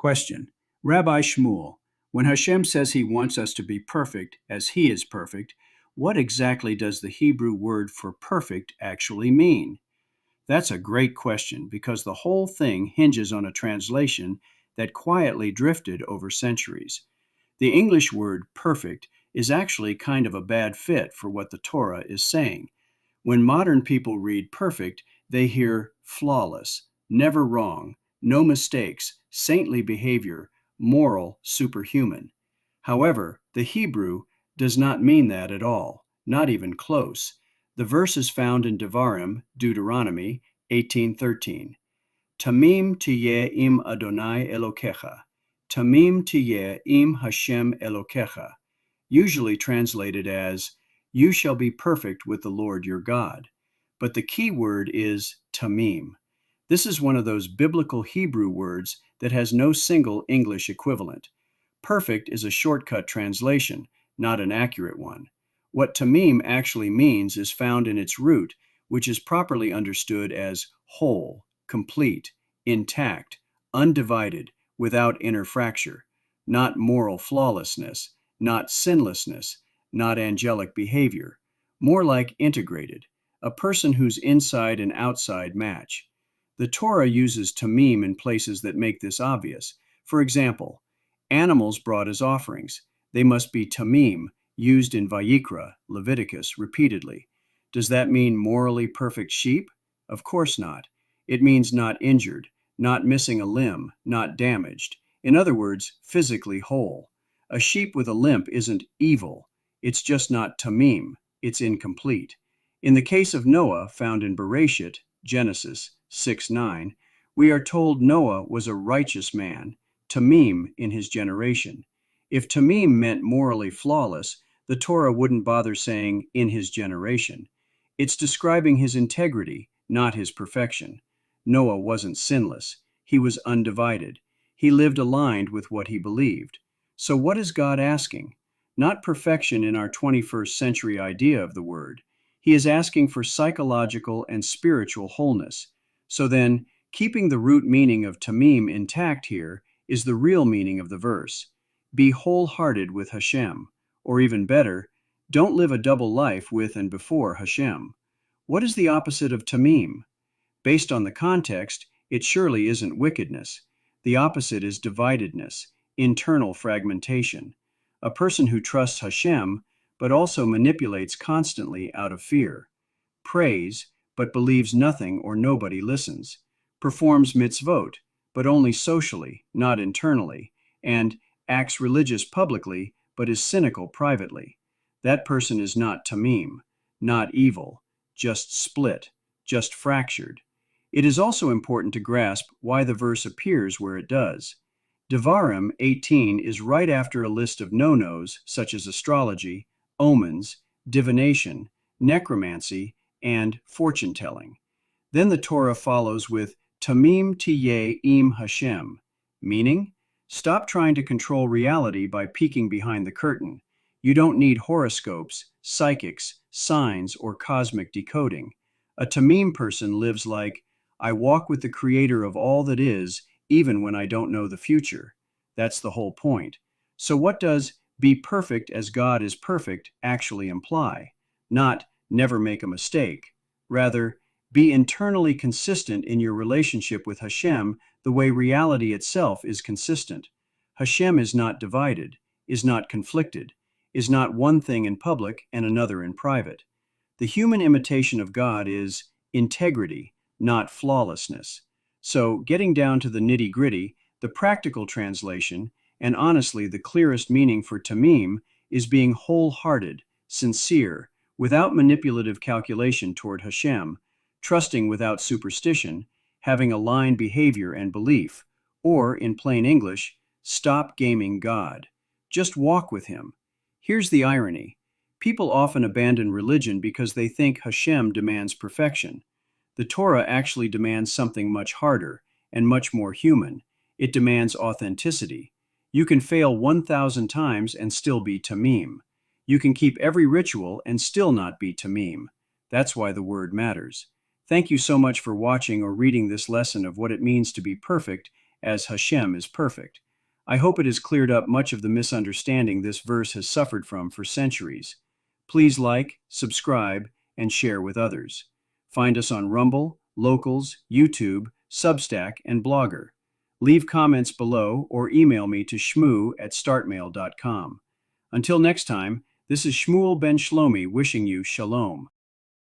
Question. Rabbi Shmuel, when HaShem says he wants us to be perfect as he is perfect, what exactly does the Hebrew word for perfect actually mean? That's a great question because the whole thing hinges on a translation that quietly drifted over centuries. The English word perfect is actually kind of a bad fit for what the Torah is saying. When modern people read perfect, they hear flawless, never wrong, no mistakes, saintly behavior, moral, superhuman. However, the Hebrew does not mean that at all, not even close. The verse is found in Devarim, Deuteronomy 18:13. Tamim tiyeh im Adonai Elokecha. Tamim tiyeh im HaShem Elokecha. Usually translated as, you shall be perfect with the Lord your God. But the key word is tamim. This is one of those biblical Hebrew words that has no single English equivalent. Perfect is a shortcut translation, not an accurate one. What tamim actually means is found in its root, which is properly understood as whole, complete, intact, undivided, without inner fracture, not moral flawlessness, not sinlessness, not angelic behavior, more like integrated, a person whose inside and outside match. The Torah uses tamim in places that make this obvious. For example, animals brought as offerings. They must be tamim, used in Vayikra, Leviticus, repeatedly. Does that mean morally perfect sheep? Of course not. It means not injured, not missing a limb, not damaged. In other words, physically whole. A sheep with a limp isn't evil. It's just not tamim. It's incomplete. In the case of Noah, found in Bereshit, Genesis 6:9, we are told Noah was a righteous man, tamim in his generation. If tamim meant morally flawless, the Torah wouldn't bother saying in his generation. It's describing his integrity, not his perfection. Noah wasn't sinless. He was undivided. He lived aligned with what he believed. So what is God asking? Not perfection in our 21st century idea of the word. He is asking for psychological and spiritual wholeness. So then, keeping the root meaning of tamim intact here is the real meaning of the verse. Be wholehearted with HaShem. Or even better, don't live a double life with and before HaShem. What is the opposite of tamim? Based on the context, it surely isn't wickedness. The opposite is dividedness, internal fragmentation. A person who trusts HaShem, but also manipulates constantly out of fear. Prays, but believes nothing or nobody listens. Performs mitzvot, but only socially, not internally. And acts religious publicly, but is cynical privately. That person is not tamim, not evil, just split, just fractured. It is also important to grasp why the verse appears where it does. Devarim 18 is right after a list of no-nos such as astrology, omens, divination, necromancy, and fortune-telling. Then the Torah follows with Tamim tiyeh im HaShem, meaning, stop trying to control reality by peeking behind the curtain. You don't need horoscopes, psychics, signs, or cosmic decoding. A tamim person lives like, I walk with the creator of all that is, even when I don't know the future. That's the whole point. So what does be perfect as God is perfect actually imply? Not never make a mistake. Rather, be internally consistent in your relationship with HaShem the way reality itself is consistent. HaShem is not divided, is not conflicted, is not one thing in public and another in private. The human imitation of God is integrity, not flawlessness. So, getting down to the nitty-gritty, the practical translation, and honestly the clearest meaning for tamim, is being wholehearted, sincere, without manipulative calculation toward HaShem, trusting without superstition, having aligned behavior and belief, or, in plain English, stop gaming God. Just walk with Him. Here's the irony. People often abandon religion because they think HaShem demands perfection. The Torah actually demands something much harder and much more human. It demands authenticity. You can fail 1,000 times and still be tamim. You can keep every ritual and still not be tamim. That's why the word matters. Thank you so much for watching or reading this lesson of what it means to be perfect as HaShem is perfect. I hope it has cleared up much of the misunderstanding this verse has suffered from for centuries. Please like, subscribe, and share with others. Find us on Rumble, Locals, YouTube, Substack, and Blogger. Leave comments below or email me to shmu@startmail.com. Until next time, this is Shmuel ben Shlomi wishing you shalom.